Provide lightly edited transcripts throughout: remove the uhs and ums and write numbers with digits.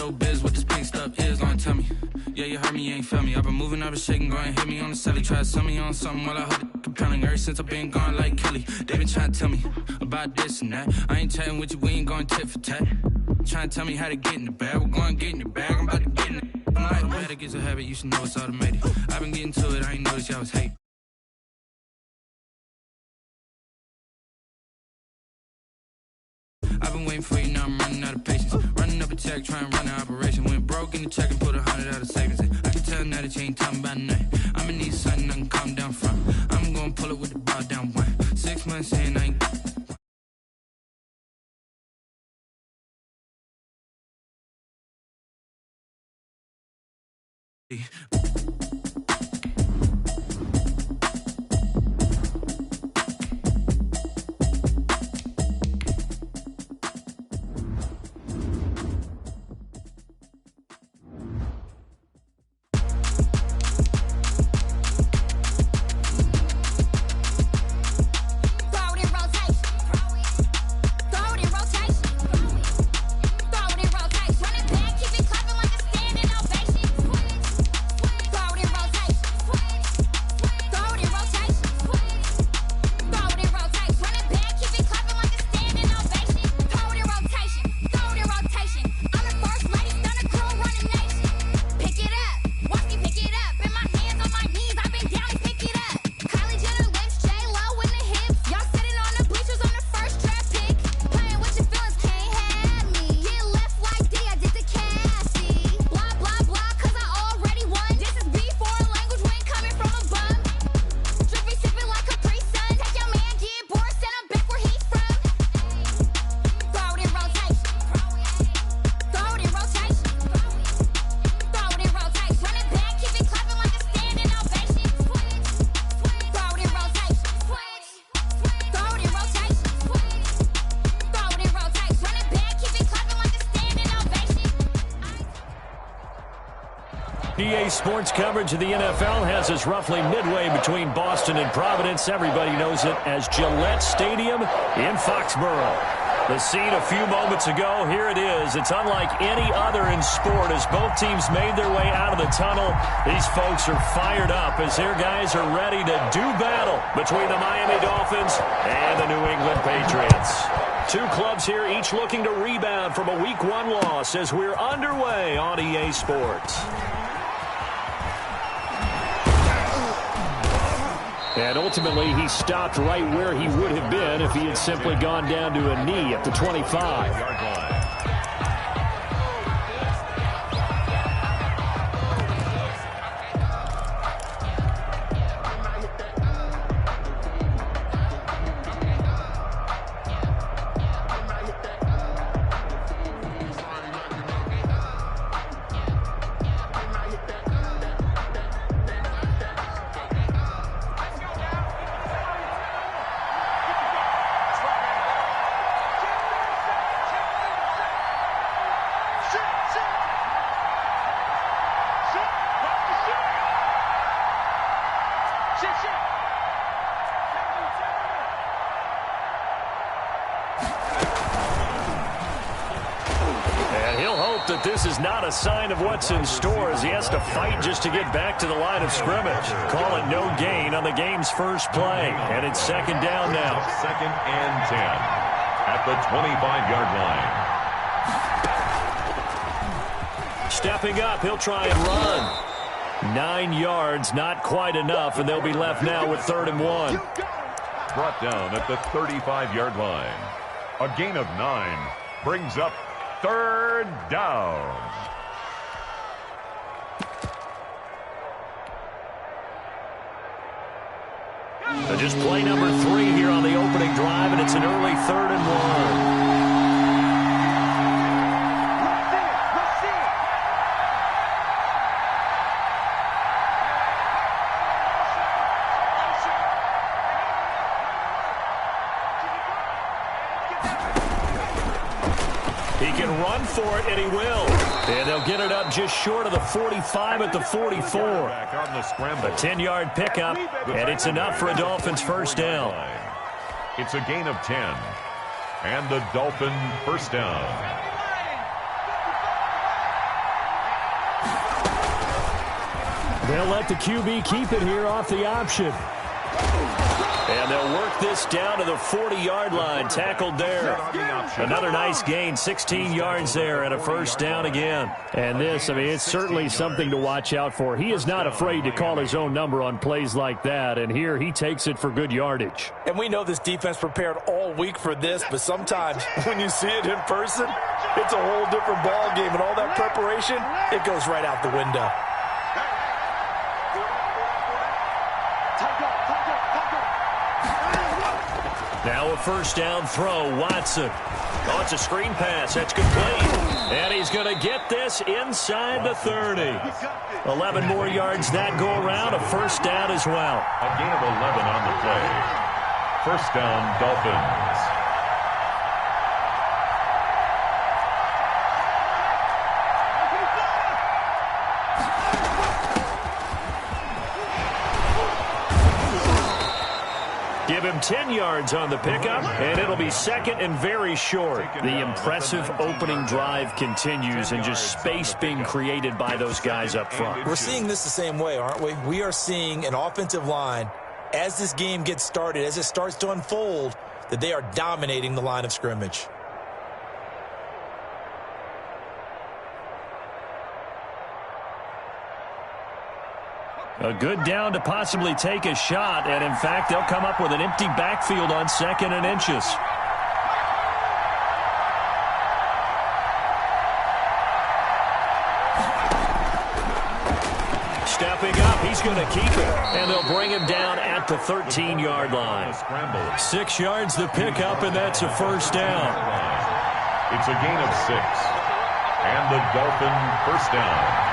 showbiz, what this pink stuff is, don't tell me. Yeah, you heard me, you ain't felt me. I've been moving, I've been shaking, go and hit me on the celly. Try to sell me on something while I hold it compelling. Ever since I've been gone like Kelly, they been trying to tell me about this and that. I ain't chatting with you, we ain't going tit for tat. Trying to tell me how to get in the bag, we're going to get in the bag, I'm about to get in it. I'm like, man, it gets a habit, you should know it's automated. I've been getting to it, I ain't noticed y'all was hate. I've been waiting for you, now I'm running out of patience. Running up a check, trying to run an operation. Went broke in the check and put 100 out of savings in. I can tell now that you ain't talking about nothing. I'ma need something I can calm down from. I'm gonna pull it with the bar down one. 6 months in, I ain't... EA Sports coverage of the NFL has us roughly midway between Boston and Providence. Everybody knows it as Gillette Stadium in Foxborough. The scene a few moments ago, here it is. It's unlike any other in sport as both teams made their way out of the tunnel. These folks are fired up as their guys are ready to do battle between the Miami Dolphins and the New England Patriots. Two clubs here, each looking to rebound from a Week 1 loss as we're underway on EA Sports. And ultimately, he stopped right where he would have been if he had simply gone down to a knee at the 25-yard line. That this is not a sign of what's in store as he has to fight just to get back to the line of scrimmage. Call it no gain on the game's first play. And it's second down now. Second and 10 at the 25-yard line. Stepping up, he'll try and run. 9 yards, not quite enough, and they'll be left now with 3rd and 1. Brought down at the 35-yard line. A gain of 9 brings up 3rd down. Just play number 3 here on the opening drive, and it's an early 3rd and 1. He can run for it, and he will. And they'll get it up just short of the 45 at the 44. A 10-yard pickup, and it's enough for a Dolphins first down. It's a gain of 10, and the Dolphin first down. They'll let the QB keep it here off the option. And they'll work this down to the 40-yard line. Tackled there. Another nice gain, 16 yards there, and a first down again. And this, I mean, it's certainly something to watch out for. He is not afraid to call his own number on plays like that, and here he takes it for good yardage. And we know this defense prepared all week for this, but sometimes when you see it in person, it's a whole different ball game, and all that preparation, it goes right out the window. Now a first down throw, Watson. Oh, it's a screen pass. That's complete. And he's going to get this inside the 30. 11 more yards that go around, a first down as well. A gain of 11 on the play. First down, Dolphins. Give him 10 yards on the pickup, and it'll be second and very short. The impressive opening drive continues, and just space being created by those guys up front. We're seeing this the same way, aren't we? We are seeing an offensive line, as this game gets started, as it starts to unfold, that they are dominating the line of scrimmage. A good down to possibly take a shot, and in fact, they'll come up with an empty backfield on second and inches. Stepping up, he's going to keep it, and they'll bring him down at the 13-yard line. 6 yards the pickup, and that's a first down. It's a gain of 6, and the Dolphin first down.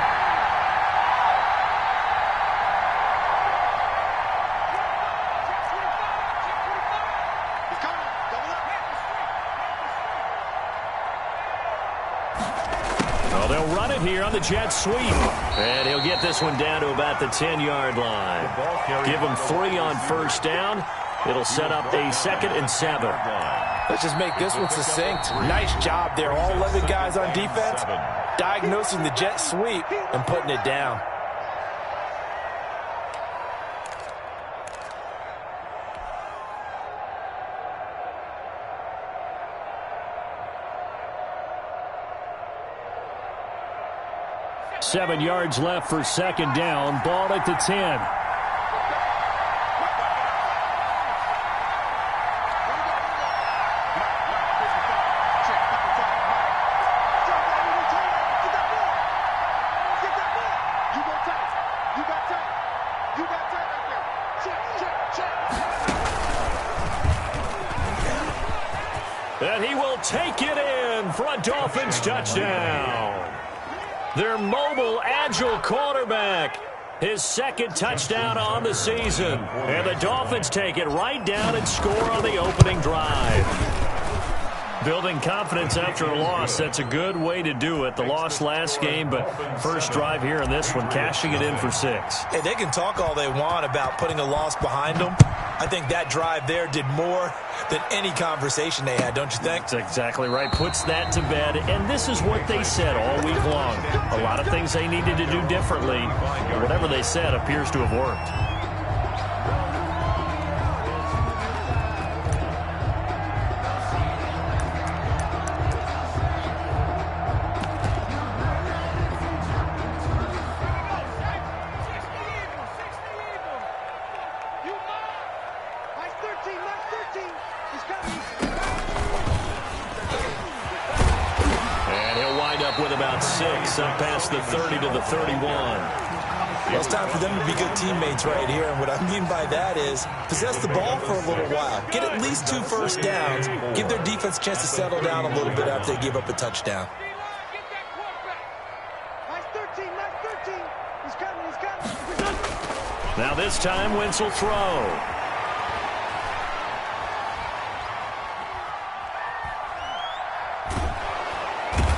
They'll run it here on the jet sweep. And he'll get this one down to about the 10-yard line. Give him 3 on first down. It'll set up a 2nd and 7. Let's just make this one succinct. Nice job there. All 11 guys on defense diagnosing the jet sweep and putting it down. Seven yards left for second down. Ball at the 10. And he will take it in for a Dolphins touchdown. Their mobile, agile quarterback. His 2nd touchdown on the season. And the Dolphins take it right down and score on the opening drive. Building confidence after a loss, that's a good way to do it. The loss last game, but first drive here in this one, cashing it in for 6. Hey, they can talk all they want about putting a loss behind them. I think that drive there did more than any conversation they had, don't you think? That's exactly right. Puts that to bed, and this is what they said all week long. A lot of things they needed to do differently, and whatever they said appears to have worked. Up past the 30 to the 31. Well, it's time for them to be good teammates right here, and what I mean by that is possess the ball for a little while. Get at least 2 first downs. Give their defense a chance to settle down a little bit after they give up a touchdown. Now this time, Wentz will throw.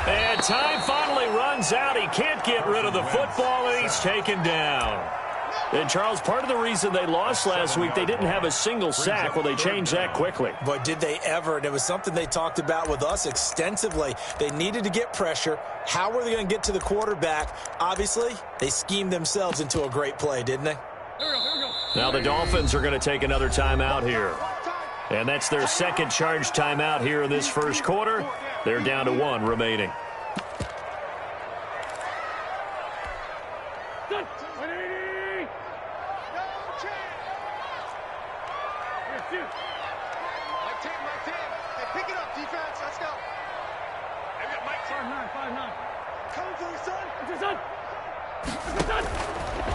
And time finally runs out. He can't get rid of the football, and he's taken down. And, Charles, part of the reason they lost last week, they didn't have a single sack. Well, they changed that quickly. But did they ever? And it was something they talked about with us extensively. They needed to get pressure. How were they going to get to the quarterback? Obviously, they schemed themselves into a great play, didn't they? Now the Dolphins are going to take another timeout here. And that's their second charge timeout here in this first quarter. They're down to 1 remaining.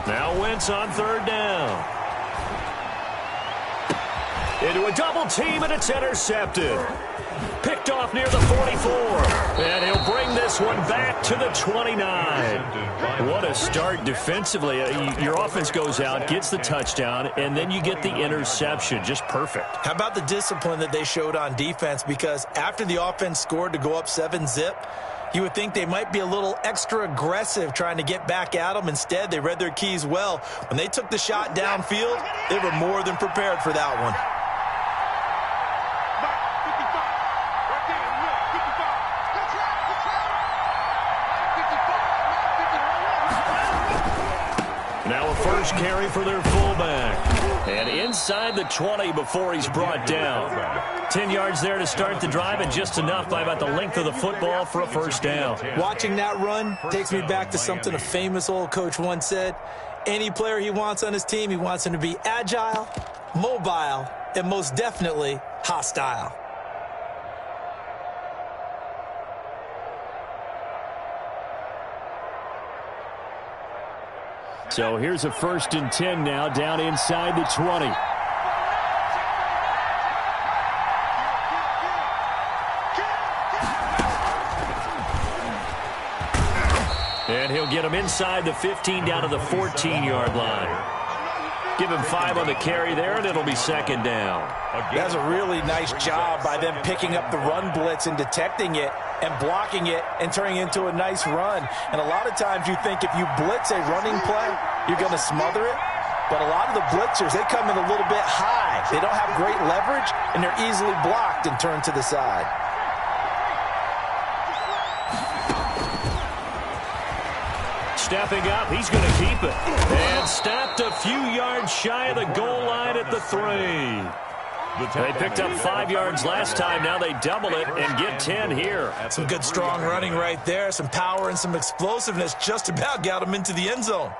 Now Wentz on third down. Into a double team, and it's intercepted. Picked off near the 44. And he'll bring this one back to the 29. What a start defensively. Your offense goes out, gets the touchdown, and then you get the interception. Just perfect. How about the discipline that they showed on defense? Because after the offense scored to go up 7-zip, you would think they might be a little extra aggressive trying to get back at them. Instead, they read their keys well. When they took the shot downfield, they were more than prepared for that one. Now a first carry for their fullback. And inside the 20 before he's brought down. 10 yards there to start the drive, and just enough by about the length of the football for a first down. Watching that run takes me back to something a famous old coach once said. Any player he wants on his team, he wants him to be agile, mobile, and most definitely hostile. So here's a 1st and 10 now, down inside the 20. And he'll get him inside the 15 down to the 14-yard line. Give him 5 on the carry there, and it'll be 2nd down. That's a really nice job by them picking up the run blitz and detecting it and blocking it and turning it into a nice run. And a lot of times you think if you blitz a running play, you're going to smother it. But a lot of the blitzers, they come in a little bit high. They don't have great leverage, and they're easily blocked and turned to the side. Stepping up, he's going to keep it. And stopped a few yards shy of the goal line at the 3. They picked up 5 yards last time. Now they double it and get 10 here. Some good strong running right there. Some power and some explosiveness just about got him into the end zone.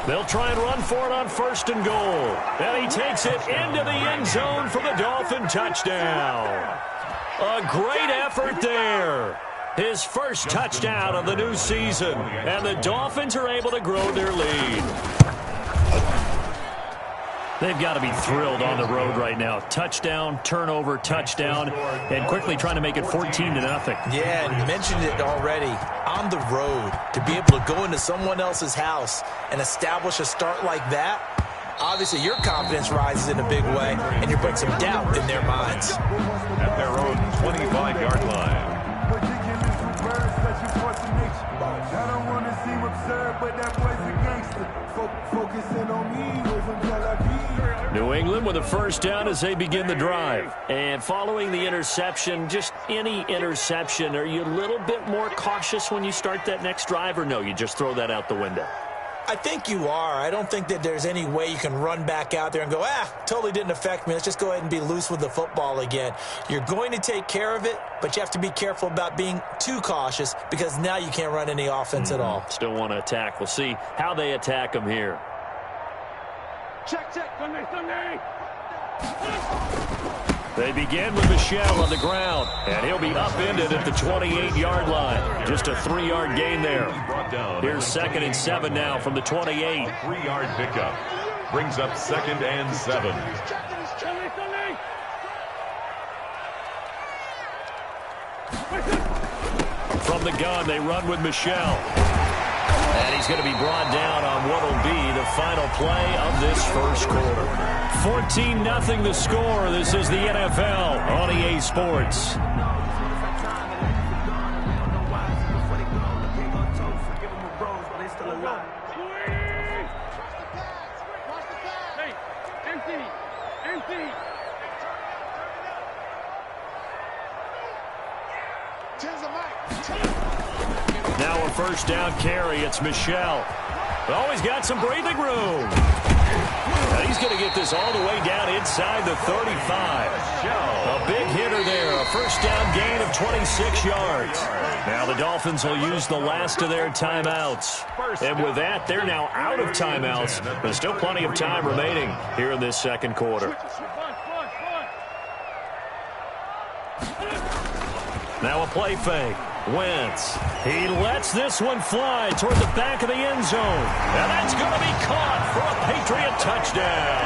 They'll try and run for it on 1st and goal. And he takes it into the end zone for the Dolphin touchdown. A great effort there. His first touchdown of the new season. And the Dolphins are able to grow their lead. They've got to be thrilled on the road right now. Touchdown, turnover, touchdown, and quickly trying to make it 14-0. Yeah, and you mentioned it already. On the road, to be able to go into someone else's house and establish a start like that, obviously your confidence rises in a big way, and you're putting some doubt in their minds. At their own 25-yard line. I don't want to seem absurd, but that boy's a gangster. Focusing on me, from Tel Aviv. New England with a first down as they begin the drive. And following the interception, just any interception, are you a little bit more cautious when you start that next drive, or no, you just throw that out the window? I think you are. I don't think that there's any way you can run back out there and go, totally didn't affect me. Let's just go ahead and be loose with the football again. You're going to take care of it, but you have to be careful about being too cautious because now you can't run any offense at all. Still want to attack. We'll see how they attack them here. Check. Sunday. They begin with Michelle on the ground, and he'll be upended at the 28-yard line. Just a 3-yard gain there. Here's 2nd and 7 now from the 28. 3-yard pickup brings up 2nd and 7. From the gun, they run with Michel. And he's going to be brought down on what will be the final play of this first quarter. 14-0 the score. This is the NFL on EA Sports. Now a first down carry. It's Michel. Oh, he's got some breathing room. And he's going to get this all the way down inside the 35. A big hitter there. A first down gain of 26 yards. Now the Dolphins will use the last of their timeouts. And with that, they're now out of timeouts. There's still plenty of time remaining here in this second quarter. Now a play fake. Wentz. He lets this one fly toward the back of the end zone. And that's going to be caught for a Patriot touchdown.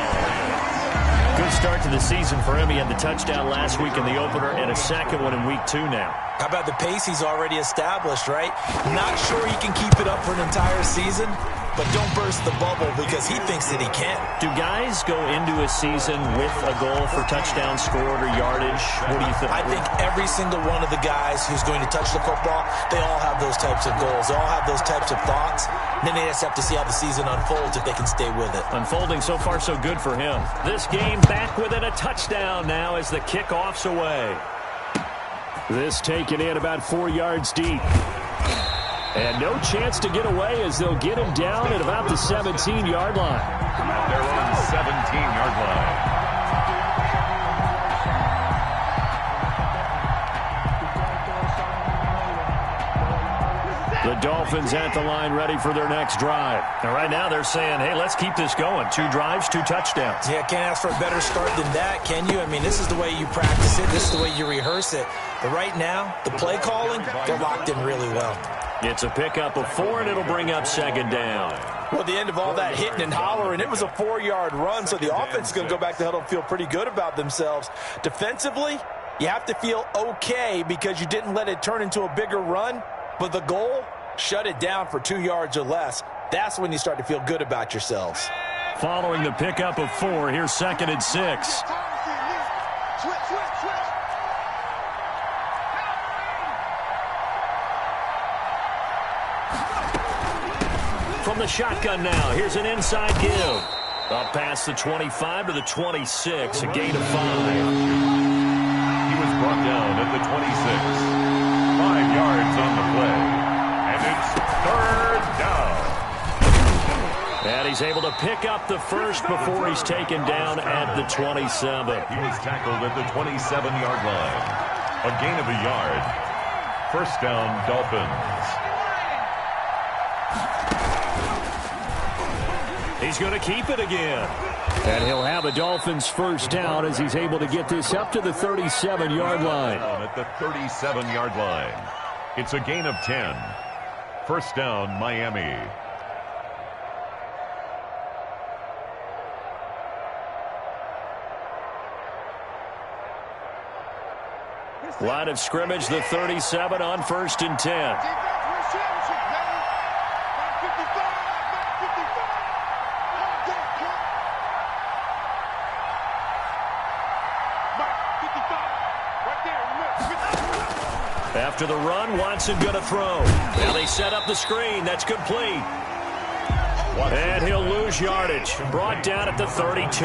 Good start to the season for him. He had the touchdown last week in the opener and a second one in week 2 now. How about the pace he's already established, right? Not sure he can keep it up for an entire season, but don't burst the bubble because he thinks that he can. Do guys go into a season with a goal for touchdown scored or yardage? What do you think? I think every single one of the guys who's going to touch the football, they all have those types of goals. They all have those types of thoughts. Then they just have to see how the season unfolds if they can stay with it. Unfolding so far so good for him. This game back within a touchdown now as the kickoff's away. This taken in about 4 yards deep. And no chance to get away as they'll get him down at about the 17-yard line. At their own 17-yard line. The Dolphins at the line ready for their next drive. And right now they're saying, hey, let's keep this going. 2 drives, 2 touchdowns. Yeah, can't ask for a better start than that, can you? I mean, this is the way you practice it. This is the way you rehearse it. But right now, the play calling, they're locked in really well. It's a pickup of 4, and it'll bring up second down. Well, at the end of all that hitting and hollering, it was a 4-yard run, so the offense is going to go back to huddle and feel pretty good about themselves. Defensively, you have to feel okay because you didn't let it turn into a bigger run, but the goal, shut it down for 2 yards or less. That's when you start to feel good about yourselves. Following the pickup of 4, here's 2nd and 6. From the shotgun now, here's an inside give. Up past the 25 to the 26, a gain of 5. He was brought down at the 26. 5 yards on the play. And it's 3rd down. And he's able to pick up the first before he's taken down at the 27. He was tackled at the 27-yard line. A gain of a yard. First down, Dolphins. He's going to keep it again. And he'll have a Dolphins first down as he's able to get this up to the 37-yard line. At the 37-yard line. It's a gain of 10. First down, Miami. Line of scrimmage, the 37 on 1st and 10. After the run, Watson going to throw. Now they set up the screen. That's complete. And he'll lose yardage. Brought down at the 32.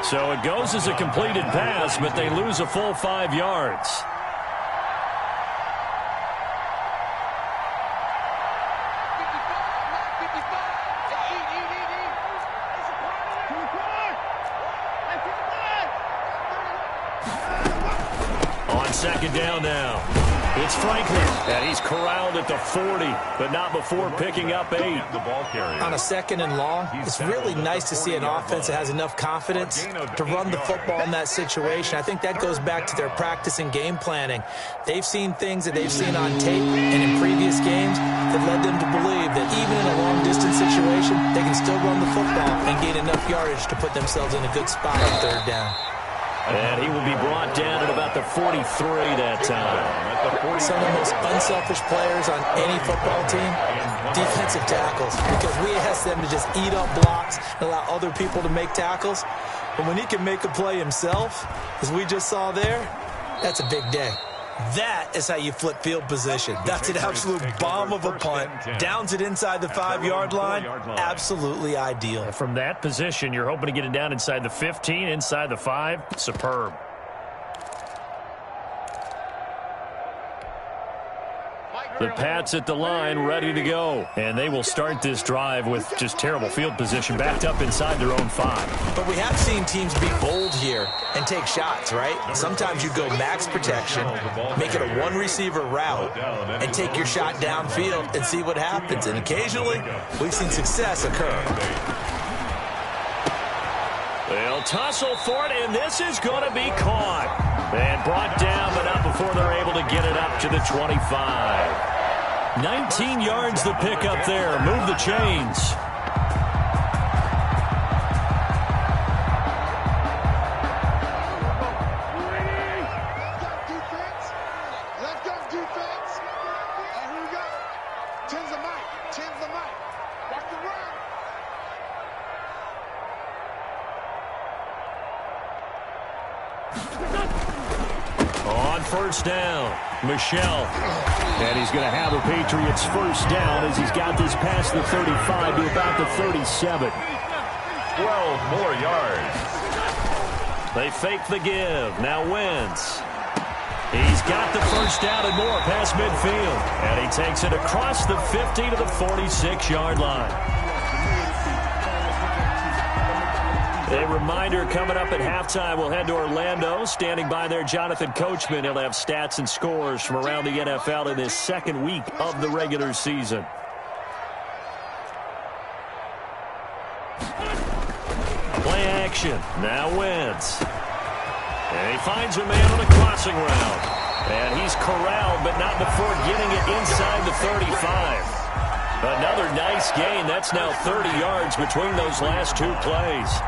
So it goes as a completed pass, but they lose a full 5 yards. On second down now. It's Franklin, and he's corralled at the 40, but not before picking up 8. The ball carrier. On a 2nd and long, it's really nice to see an offense that has enough confidence to run the football in that situation. I think that goes back to their practice and game planning. They've seen things that they've seen on tape and in previous games that led them to believe that even in a long-distance situation, they can still run the football and gain enough yardage to put themselves in a good spot on 3rd down. And he will be brought down at about the 43 that time. Some of the most unselfish players on any football team, defensive tackles, because we ask them to just eat up blocks and allow other people to make tackles. But when he can make a play himself, as we just saw there, that's a big day. That is how you flip field position. That's an absolute bomb of a punt. Downs it inside the 5-yard line. Absolutely ideal. And from that position, you're hoping to get it down inside the 15, inside the 5. Superb. The Pats at the line, ready to go. And they will start this drive with just terrible field position, backed up inside their own 5. But we have seen teams be bold here and take shots, right? Sometimes you go max protection, make it a one-receiver route, and take your shot downfield and see what happens. And occasionally, we've seen success occur. They'll tussle for it, and this is going to be caught. And brought down, but not before they're able to get it up to the 25. 19 yards the pick up there. Move the chains. Let's go, defense. And here we go. Tens the mic. Watch the run. On first down, Michel. And he's going to have the Patriots first down as he's got this past the 35 to about the 37. 12 more yards. They fake the give. Now Wentz. He's got the first down and more past midfield. And he takes it across the 50 to the 46-yard line. A reminder coming up at halftime, we'll head to Orlando. Standing by there, Jonathan Coachman. He'll have stats and scores from around the NFL in this second week of the regular season. Play action. Now Wentz. And he finds a man on a crossing route. And he's corralled, but not before getting it inside the 35. Another nice gain. That's now 30 yards between those last two plays.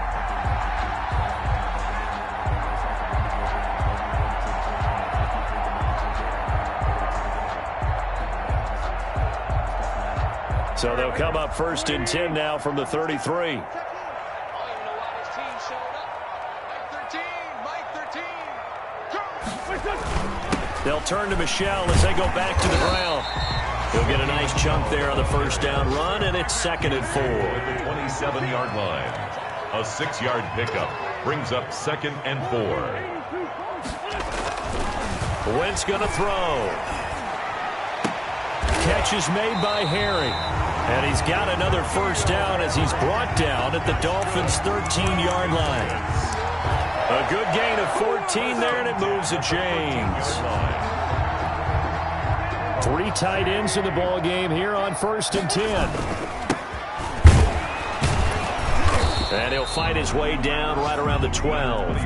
So they'll come up first and 10 now from the 33. They'll turn to Michel as they go back to the ground. He'll get a nice chunk there on the first down run, and it's 2nd and 4. At the 27-yard line. A 6-yard pickup brings up 2nd and 4. Wentz going to throw. Catch is made by Harry. And he's got another first down as he's brought down at the Dolphins' 13-yard line. A good gain of 14 there, and it moves the chains. 3 tight ends in the ball game here on 1st and 10. And he'll fight his way down right around the 12.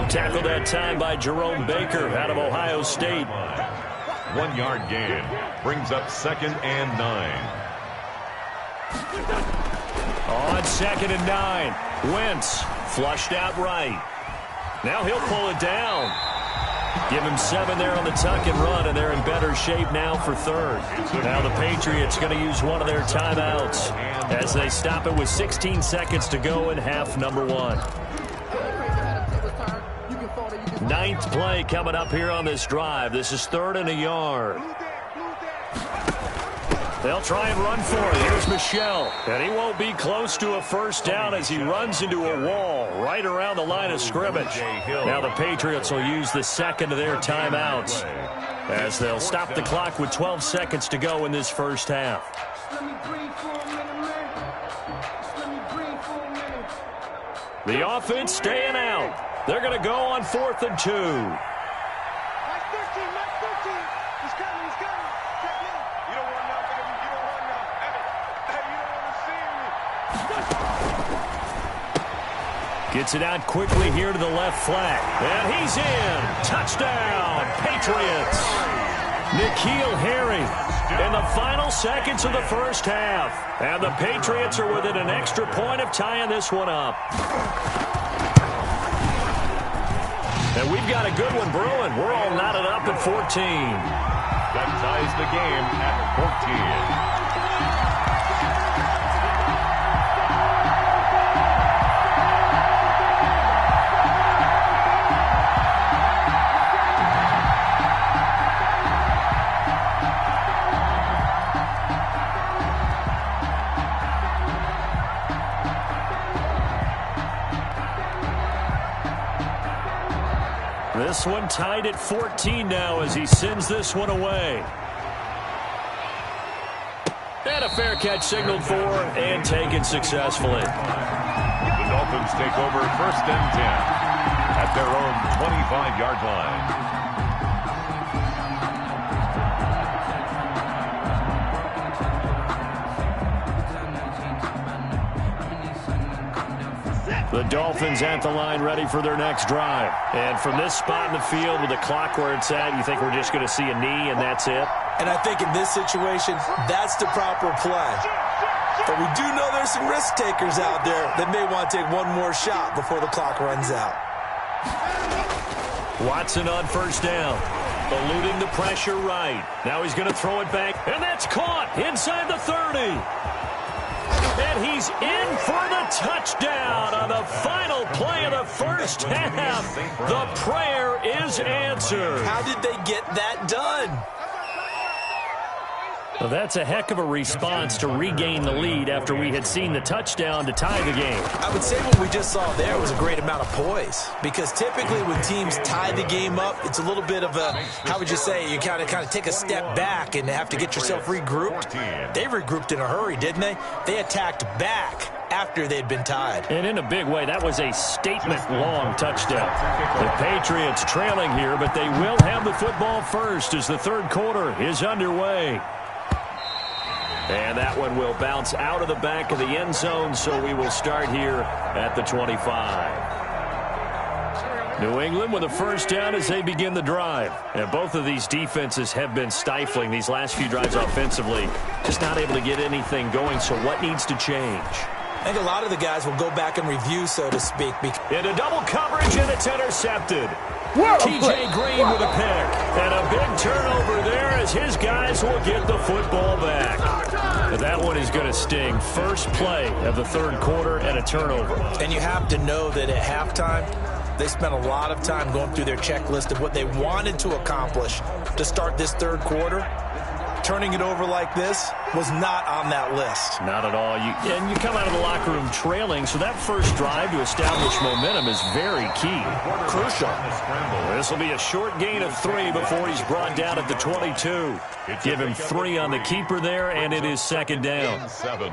Tackled that time by Jerome Baker out of Ohio State. 1-yard gain brings up 2nd and 9. On 2nd and 9, Wentz flushed out right. Now he'll pull it down. Give him 7 there on the tuck and run, and they're in better shape now for 3rd. Now the Patriots going to use one of their timeouts as they stop it with 16 seconds to go in half number 1. 9th play coming up here on this drive. This is 3rd and a yard. They'll try and run for it. Here's Michel. And he won't be close to a first down as he runs into a wall right around the line of scrimmage. Now the Patriots will use the 2nd of their timeouts as they'll stop the clock with 12 seconds to go in this first half. The offense staying out. They're going to go on 4th and 2. Gets it out quickly here to the left flat. And he's in. Touchdown, Patriots. N'Keal Harry in the final seconds of the first half. And the Patriots are within an extra point of tying this one up. And we've got a good one brewing. We're all knotted up at 14. That ties the game at 14. This one tied at 14 now as he sends this one away. And a fair catch signaled for and taken successfully. The Dolphins take over 1st and 10 at their own 25-yard line. The Dolphins at the line ready for their next drive. And from this spot in the field with the clock where it's at, you think we're just going to see a knee and that's it? And I think in this situation, that's the proper play. But we do know there's some risk takers out there that may want to take one more shot before the clock runs out. Watson on 1st down. Eluding the pressure right. Now he's going to throw it back. And that's caught inside the 30. And he's in for the touchdown on the final play of the first half. The prayer is answered. How did they get that done? Well, that's a heck of a response to regain the lead after we had seen the touchdown to tie the game. I would say what we just saw there was a great amount of poise. Because typically when teams tie the game up, it's a little bit of a, how would you say, you kind of take a step back and have to get yourself regrouped. They regrouped in a hurry, didn't they? They attacked back after they'd been tied. And in a big way, that was a statement-long touchdown. The Patriots trailing here, but they will have the football first as the 3rd quarter is underway. And that one will bounce out of the back of the end zone, so we will start here at the 25. New England with a 1st down as they begin the drive. And both of these defenses have been stifling these last few drives offensively. Just not able to get anything going, so what needs to change? I think a lot of the guys will go back and review, so to speak. Into double coverage, and it's intercepted. TJ Green with a pick. And a big turnover there as his guys will get the football back. But that one is going to sting. First play of the 3rd quarter and a turnover. And you have to know that at halftime, they spent a lot of time going through their checklist of what they wanted to accomplish to start this 3rd quarter. Turning it over like this was not on that list. Not at all. And you come out of the locker room trailing, so that first drive to establish momentum is very key. Crucial. This will be a short gain of 3 before he's brought down at the 22. Give him 3 on the keeper there, and it is 2nd down. 7.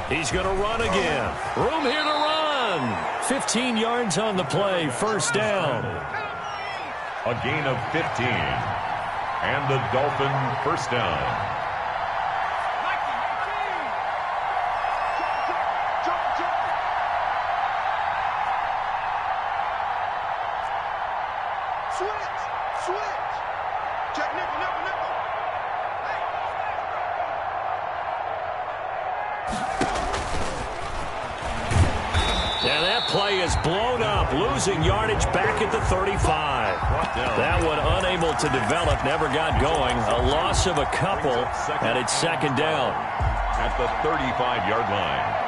He's going to run again. Room here to run. 15 yards on the play. 1st down. A gain of 15. And the Dolphin 1st down. Blown up, losing yardage back at the 35. That one unable to develop, never got going. A loss of a couple, and it's 2nd down. At the 35-yard line.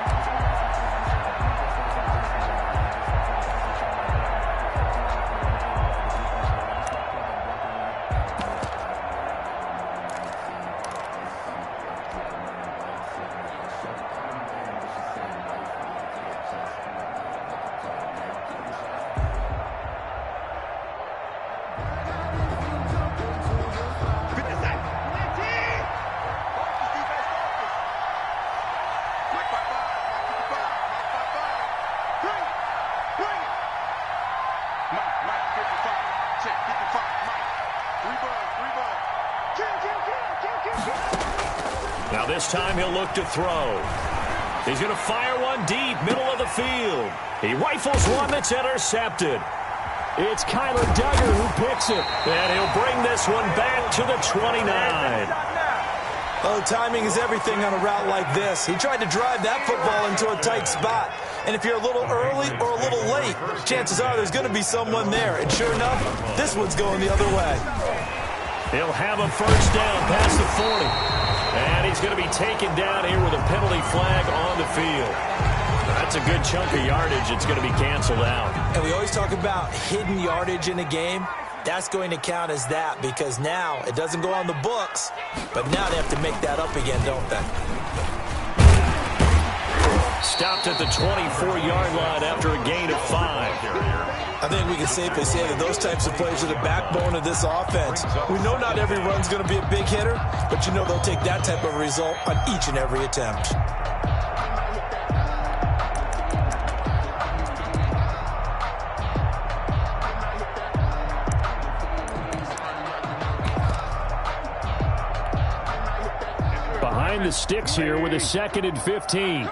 Now this time he'll look to throw. He's going to fire one deep, middle of the field. He rifles one that's intercepted. It's Kyler Duggar who picks it. And he'll bring this one back to the 29. Oh, timing is everything on a route like this. He tried to drive that football into a tight spot. And if you're a little early or a little late, chances are there's going to be someone there. And sure enough, this one's going the other way. He'll have a first down past the 40. And he's going to be taken down here with a penalty flag on the field. That's a good chunk of yardage. It's going to be canceled out. And we always talk about hidden yardage in a game. That's going to count as that because now it doesn't go on the books, but now they have to make that up again, don't they? Stopped at the 24-yard line after a gain of 5. I think we can safely say that those types of plays are the backbone of this offense. We know not every run's going to be a big hitter, but you know they'll take that type of result on each and every attempt. Behind the sticks here with a 2nd and 15.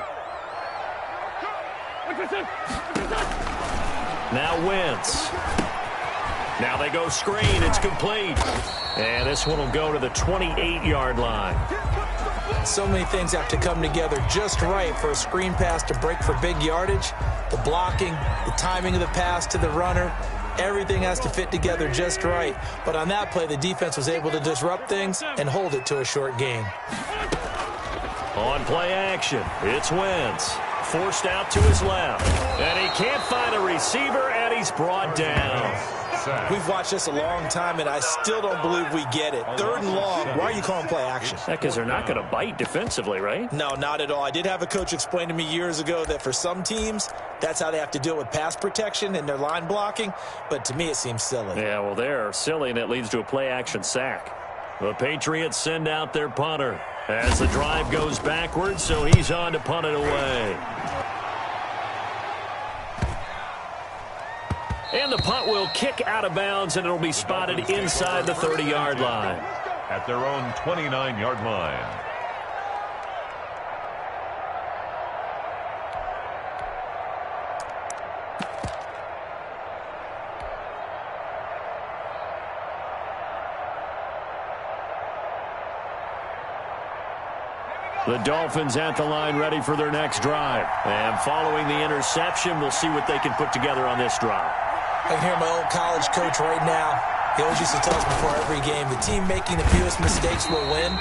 Now Wentz. Now they go screen. It's complete. And this one will go to the 28-yard line. So many things have to come together just right for a screen pass to break for big yardage. The blocking, the timing of the pass to the runner, everything has to fit together just right. But on that play, the defense was able to disrupt things and hold it to a short gain. On play action, it's Wentz. Forced out to his left. And he can't find a receiver, and he's brought down. We've watched this a long time, and I still don't believe we get it. 3rd and long, why are you calling play action? Because they're not going to bite defensively, right? No, not at all. I did have a coach explain to me years ago that for some teams, that's how they have to deal with pass protection and their line blocking. But to me, it seems silly. Yeah, well, they're silly, and it leads to a play action sack. The Patriots send out their punter as the drive goes backwards, so he's on to punt it away. And the punt will kick out of bounds, and it'll be spotted inside the 30-yard line. At their own 29-yard line. The Dolphins at the line ready for their next drive. And following the interception, we'll see what they can put together on this drive. I can hear my old college coach right now. He always used to tell us before every game, the team making the fewest mistakes will win.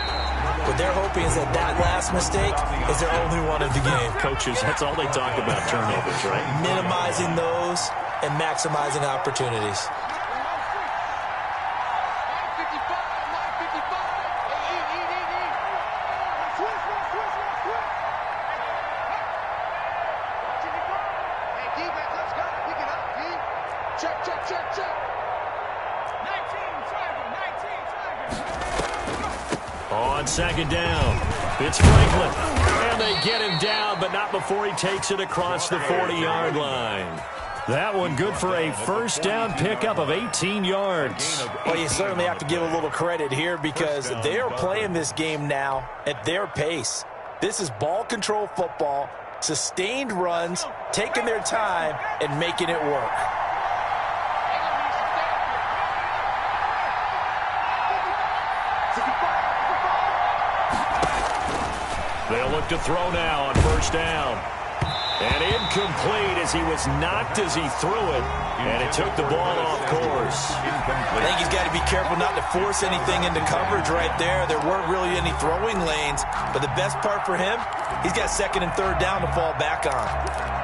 What they're hoping is that that last mistake is their only one of the game. Coaches, that's all they talk about, turnovers, right? Minimizing those and maximizing opportunities. On 2nd down, it's Franklin. And they get him down, but not before he takes it across the 40-yard line. That one good for a first down pickup of 18 yards. Well, you certainly have to give a little credit here because they are playing this game now at their pace. This is ball control football, sustained runs, taking their time, and making it work. They'll look to throw now on first down. And incomplete as he was knocked as he threw it. And it took the ball off course. I think he's got to be careful not to force anything into coverage right there. There weren't really any throwing lanes. But the best part for him, he's got 2nd and 3rd down to fall back on.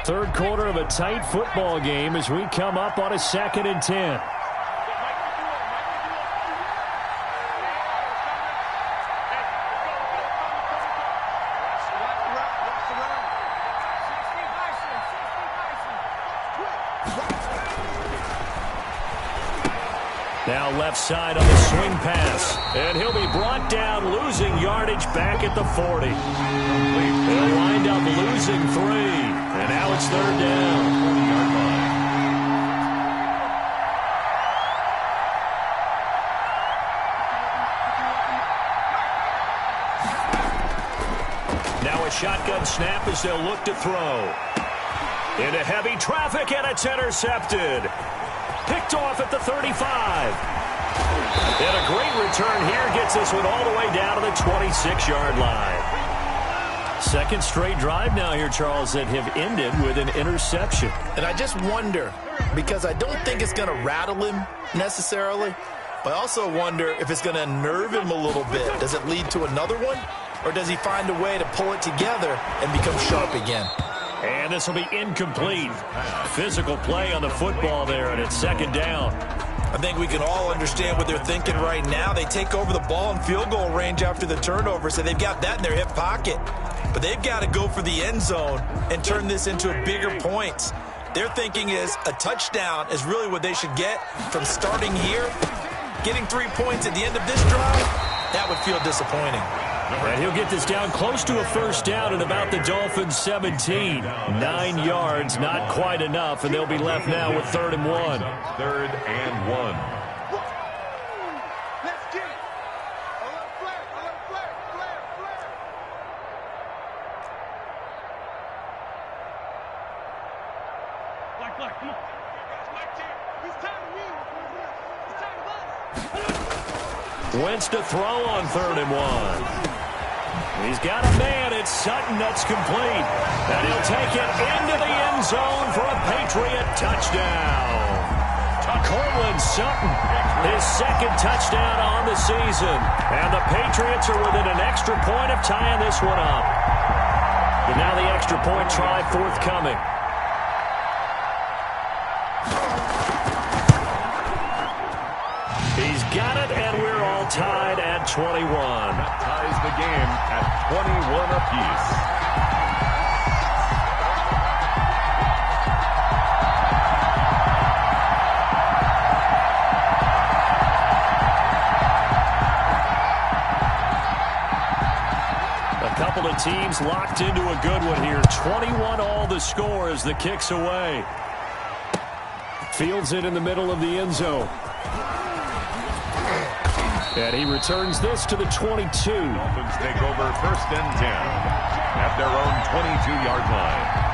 Third quarter of a tight football game as we come up on a 2nd and 10. Now left side on the swing pass. And he'll be brought down, losing yardage back at the 40. They'll wind up losing 3. And now it's 3rd down. 20-yard line. Now a shotgun snap as they'll look to throw. Into heavy traffic, and it's intercepted. Picked off at the 35. And a great return here gets this one all the way down to the 26-yard line. Second straight drive now here, Charles, that have ended with an interception. And I just wonder, because I don't think it's going to rattle him necessarily, but I also wonder if it's going to unnerve him a little bit. Does it lead to another one? Or does he find a way to pull it together and become sharp again? And this will be incomplete. Physical play on the football there, and it's 2nd down. I think we can all understand what they're thinking right now. They take over the ball in field goal range after the turnover, so they've got that in their hip pocket. But they've got to go for the end zone and turn this into bigger points. Their thinking is a touchdown is really what they should get from starting here. Getting 3 points at the end of this drive, that would feel disappointing. And he'll get this down close to a 1st down at about the Dolphins' 17. 9 yards, not quite enough, and they'll be left now with 3rd and 1. 3rd and 1. Let's get it. A little flare, flare. Black, come on. It's time to win. It's time to bust. Wentz to throw on 3rd and 1. He's got a man. It's Sutton. That's complete. And he'll take it into the end zone for a Patriot touchdown. Cortland Sutton, his 2nd touchdown on the season. And the Patriots are within an extra point of tying this one up. But now the extra point try forthcoming. He's got it, and we're all tied at 21. That ties the game at 21 apiece. A couple of teams locked into a good one here. 21 all the score as the kick's away. Fields it in the middle of the end zone. And he returns this to the 22. Dolphins take over 1st and 10 at their own 22-yard line.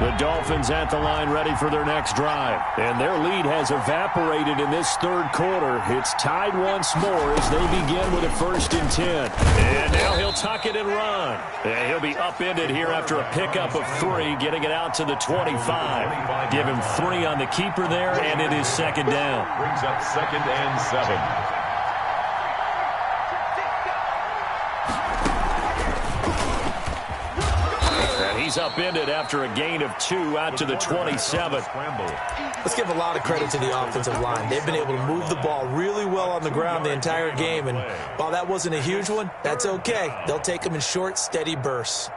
The Dolphins at the line ready for their next drive. And their lead has evaporated in this 3rd quarter. It's tied once more as they begin with a 1st and 10. And now he'll tuck it and run. And he'll be upended here after a pickup of 3, getting it out to the 25. Give him 3 on the keeper there, and it is 2nd down. Brings up 2nd and 7. He's upended after a gain of 2 out to the 27. Let's give a lot of credit to the offensive line. They've been able to move the ball really well on the ground the entire game, and while that wasn't a huge one, that's okay. They'll take them in short, steady bursts.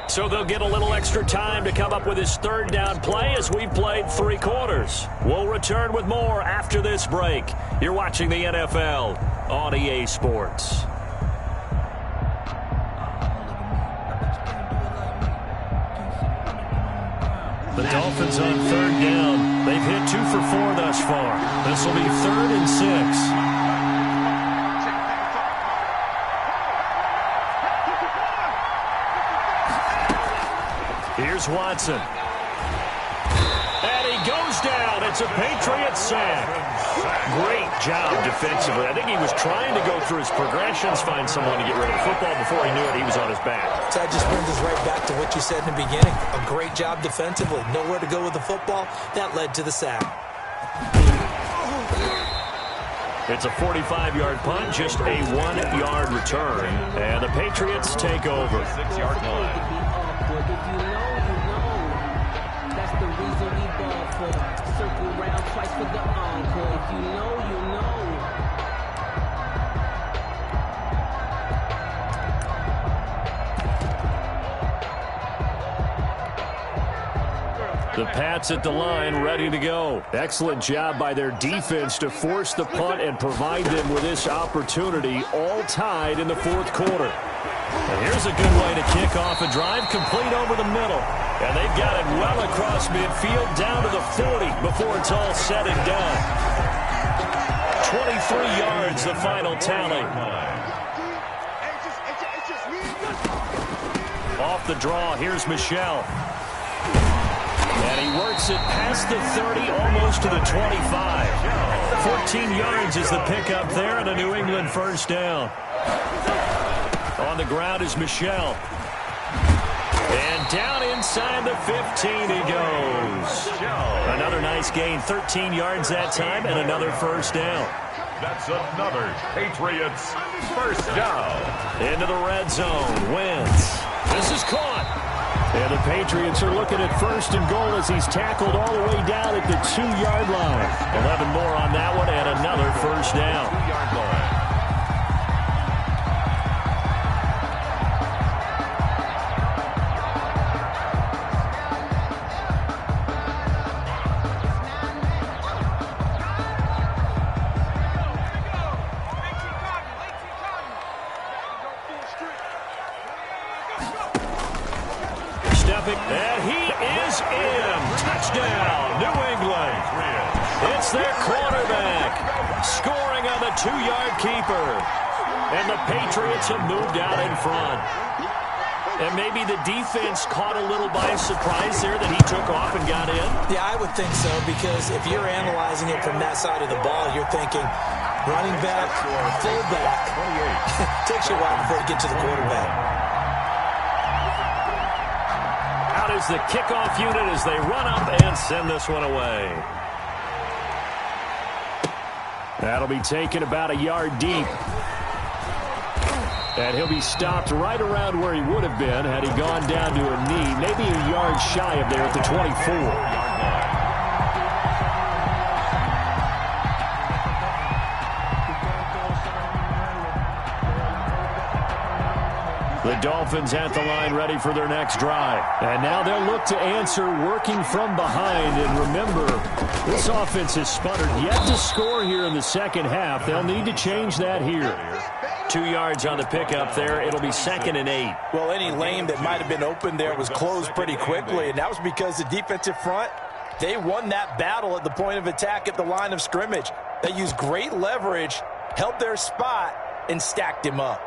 So they'll get a little extra time to come up with his 3rd down play as we've played 3 quarters. We'll return with more after this break. You're watching the NFL on EA Sports. The Dolphins on 3rd down. They've hit 2 for 4 thus far. This will be 3rd and 6. Here's Watson. And he goes down. It's a Patriot sack. Great job defensively. I think he was trying to go through his progressions, find someone to get rid of the football. Before he knew it, he was on his back. So that just brings us right back to what you said in the beginning. A great job defensively. Nowhere to go with the football. That led to the sack. It's a 45-yard punt, just a 1-yard return. And the Patriots take over. 6-yard line. That's the reason we ball for. circle round twice for the encore. If you know, you know. The Pats at the line, ready to go. Excellent job by their defense to force the punt and provide them with this opportunity, all tied in the fourth quarter. And here's a good way to kick off a drive, complete over the middle. And they've got it well across midfield, down to the 40 before it's all said and done. 23 yards, the final tally. Off the draw, here's Michel. And he works it past the 30, almost to the 25. 14 yards is the pickup there, and a New England first down. On the ground is Michel. And down inside the 15 he goes. Another nice gain, 13 yards that time, and another first down. That's another Patriots first down. Into the red zone, Wentz. This is caught. And the Patriots are looking at first and goal as he's tackled all the way down at the 2-yard line. 11 more on that one and another first down. 2-yard line. And he is in. Touchdown, New England. It's their quarterback scoring on the 2-yard keeper. And the Patriots have moved out in front. And maybe the defense caught a little by surprise there that he took off and got in. Yeah, I would think so, because if you're analyzing it from that side of the ball, you're thinking running back or fullback. Takes you a while before you get to the quarterback. Is the kickoff unit as they run up and send this one away. That'll be taken about a yard deep. And he'll be stopped right around where he would have been had he gone down to a knee, maybe a yard shy of there at the 24. The Dolphins at the line ready for their next drive. And now they'll look to answer working from behind. And remember, this offense has sputtered yet to score here in the second half. They'll need to change that here. 2 yards on the pickup there. It'll be 2nd and 8. Well, any lane that might have been open there was closed pretty quickly, and that was because the defensive front, they won that battle at the point of attack at the line of scrimmage. They used great leverage, held their spot, and stacked him up.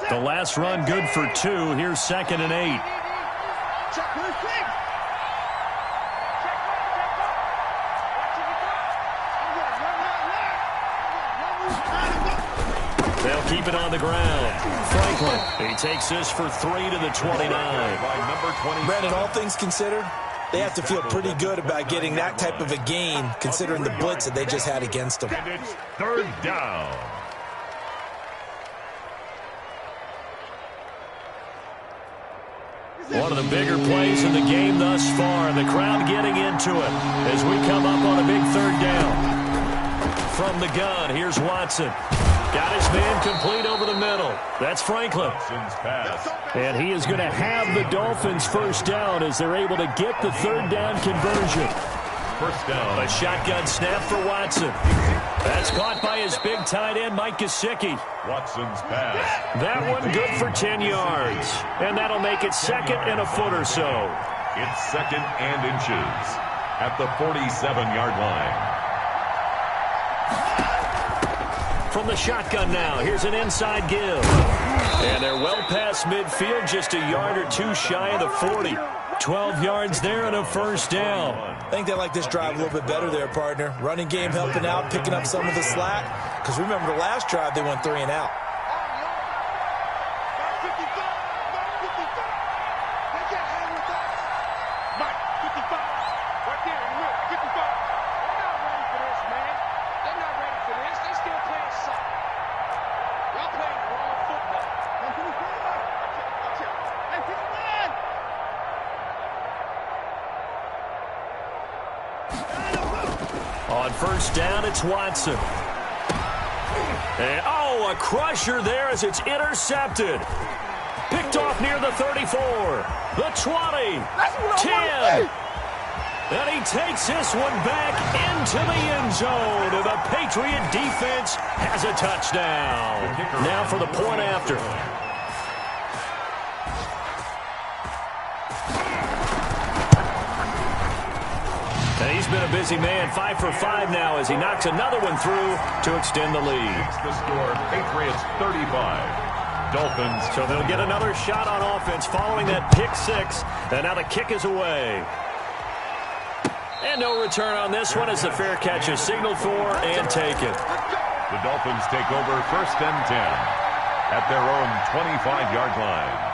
The last run good for 2. Here's 2nd and 8. They'll keep it on the ground. Franklin, he takes this for 3 to the 29. Brandon, all things considered, they have to feel pretty good about getting that type of a gain, considering the blitz that they just had against them. And it's 3rd down. One of the bigger plays in the game thus far. The crowd getting into it as we come up on a big 3rd down. From the gun, here's Watson. Got his man complete over the middle. That's Franklin. And he is going to have the Dolphins first down as they're able to get the 3rd down conversion. First down. A shotgun snap for Watson. That's caught by his big tight end, Mike Gesicki. Watson's pass. That one good for 10 yards. And that'll make it 2nd and a foot or so. It's 2nd and inches at the 47-yard line. From the shotgun now, here's an inside give. And they're well past midfield, just a yard or 2 shy of the 40. 12 yards there and a first down. I think they like this drive a little bit better there, partner. Running game helping out, picking up some of the slack. Because remember the last drive, they went 3 and out. On first down, it's Watson. And, a crusher there as it's intercepted. Picked off near the 34, the 20, 10. And he takes this one back into the end zone. And the Patriot defense has a touchdown. Now for the point after. And he's been a busy man, 5 for 5 now as he knocks another one through to extend the lead. It's the score, Patriots 35. Dolphins. So they'll get another shot on offense following that pick six. And now the kick is away. And no return on this one as the fair catch is signaled for and taken. The Dolphins take over 1st and 10 at their own 25-yard line.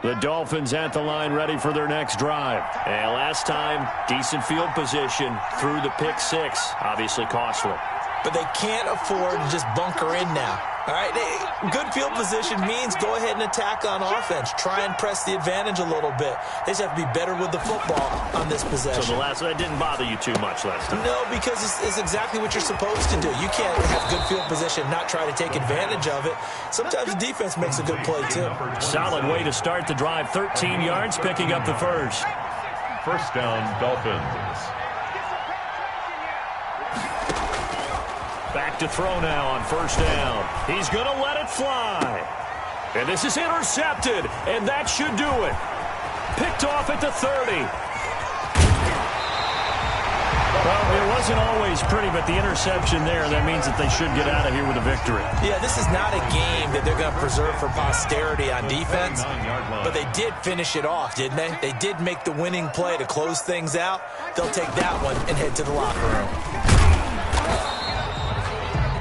The Dolphins at the line ready for their next drive. And last time, decent field position through the pick six. Obviously costly. But they can't afford to just bunker in now. All right, good field position means go ahead and attack on offense. Try and press the advantage a little bit. They just have to be better with the football on this possession. So the last one didn't bother you too much last time? No, because it's exactly what you're supposed to do. You can't have good field position, not try to take advantage of it. Sometimes the defense makes a good play, too. Solid way to start the drive. 13 yards, picking up the first. First down, Dolphins. Back to throw now on first down. He's going to let it fly. And this is intercepted, and that should do it. Picked off at the 30. Well, it wasn't always pretty, but the interception there, that means that they should get out of here with a victory. Yeah, this is not a game that they're going to preserve for posterity on defense, but they did finish it off, didn't they? They did make the winning play to close things out. They'll take that one and head to the locker room.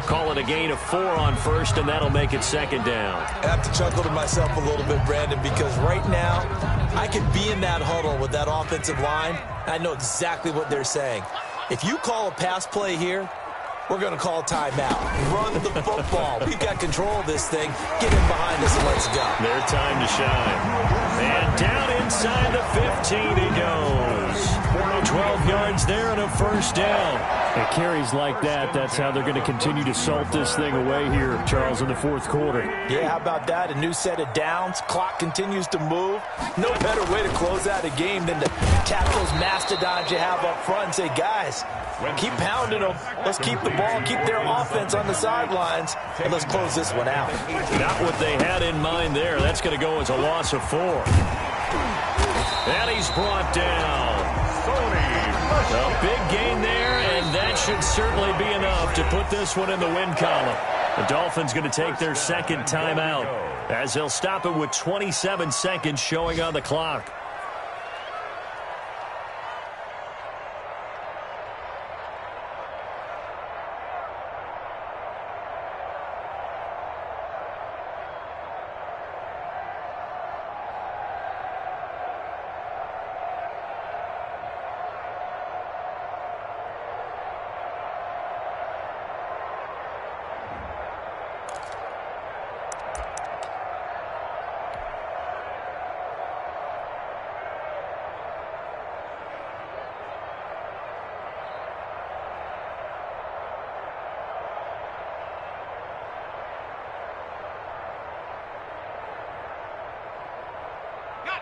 Call it a gain of 4 on first, and that'll make it second down. I have to chuckle to myself a little bit, Brandon, because right now I could be in that huddle with that offensive line. I know exactly what they're saying. If you call a pass play here, we're going to call timeout. Run the football. We've got control of this thing. Get in behind us and let's go. Their time to shine. And down inside the 15 he goes. 12 yards there and a first down. It carries like that. That's how they're going to continue to salt this thing away here, Charles, in the fourth quarter. Yeah, how about that? A new set of downs. Clock continues to move. No better way to close out a game than to tap those mastodons you have up front and say, guys, keep pounding them. Let's keep the ball, keep their offense on the sidelines, and let's close this one out. Not what they had in mind there. That's going to go as a loss of 4. And he's brought down. A big gain there, and that should certainly be enough to put this one in the win column. The Dolphins going to take their second timeout as they'll stop it with 27 seconds showing on the clock.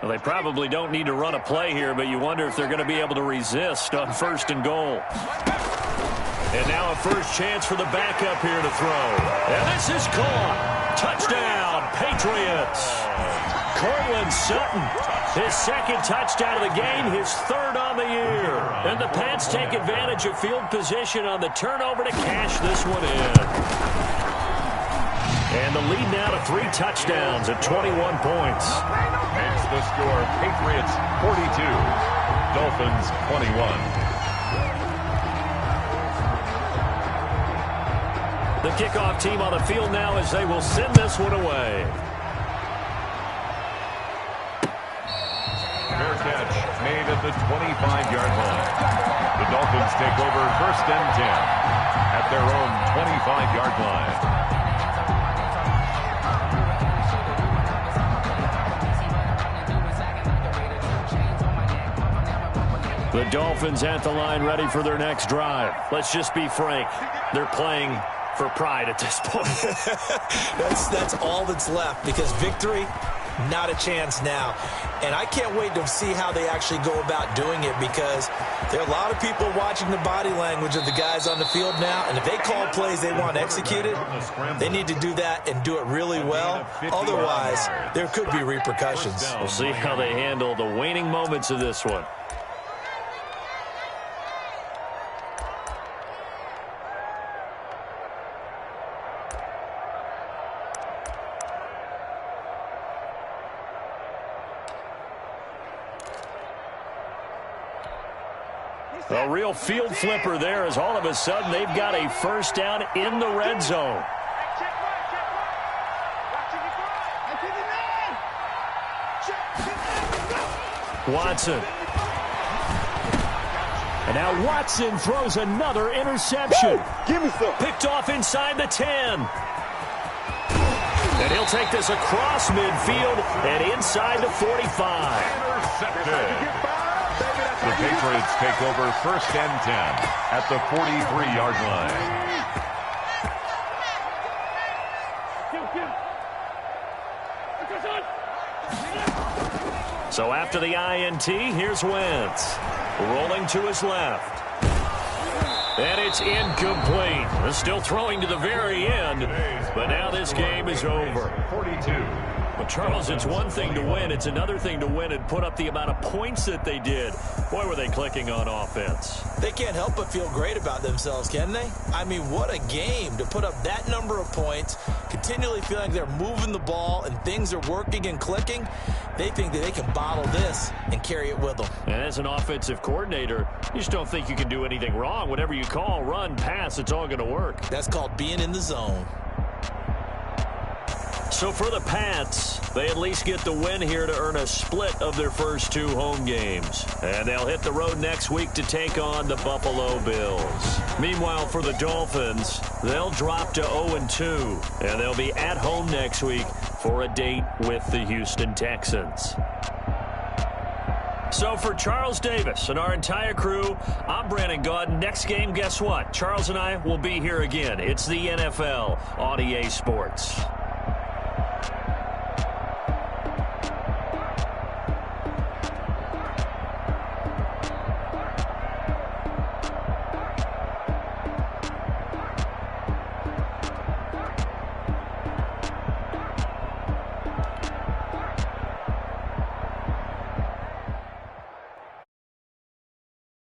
Well, they probably don't need to run a play here, but you wonder if they're going to be able to resist on first and goal. And now a first chance for the backup here to throw. And this is caught. Touchdown, Patriots. Cortland Sutton, his second touchdown of the game, his third on the year. And the Pats take advantage of field position on the turnover to cash this one in. And the lead now to 3 touchdowns at 21 points. It's the score, Patriots 42, Dolphins 21. The kickoff team on the field now as they will send this one away. made at the 25-yard line. The Dolphins take over 1st and 10 at their own 25-yard line. The Dolphins at the line, ready for their next drive. Let's just be frank. They're playing for pride at this point. That's all that's left, because victory, not a chance now. And I can't wait to see how they actually go about doing it, because there are a lot of people watching the body language of the guys on the field now, and if they call plays they want executed, they need to do that and do it really well. Otherwise, there could be repercussions. We'll see how they handle the waning moments of this one. A real field flipper there, as all of a sudden they've got a first down in the red zone. Watson. And now Watson throws another interception. Give me some. Picked off inside the 10. And he'll take this across midfield and inside the 45. Intercepted. The Patriots take over 1st and 10 at the 43-yard line. So after the INT, here's Wentz. Rolling to his left. And it's incomplete. They're still throwing to the very end, but now this game is over. 42. Well, Charles, it's one thing to win. It's another thing to win and put up the amount of points that they did. Boy, were they clicking on offense. They can't help but feel great about themselves, can they? I mean, what a game to put up that number of points, continually feeling like they're moving the ball and things are working and clicking. They think that they can bottle this and carry it with them. And as an offensive coordinator, you just don't think you can do anything wrong. Whatever you call, run, pass, it's all going to work. That's called being in the zone. So for the Pats, they at least get the win here to earn a split of their first 2 home games. And they'll hit the road next week to take on the Buffalo Bills. Meanwhile, for the Dolphins, they'll drop to 0-2. And they'll be at home next week for a date with the Houston Texans. So for Charles Davis and our entire crew, I'm Brandon Gaudin. Next game, guess what? Charles and I will be here again. It's the NFL on EA Sports.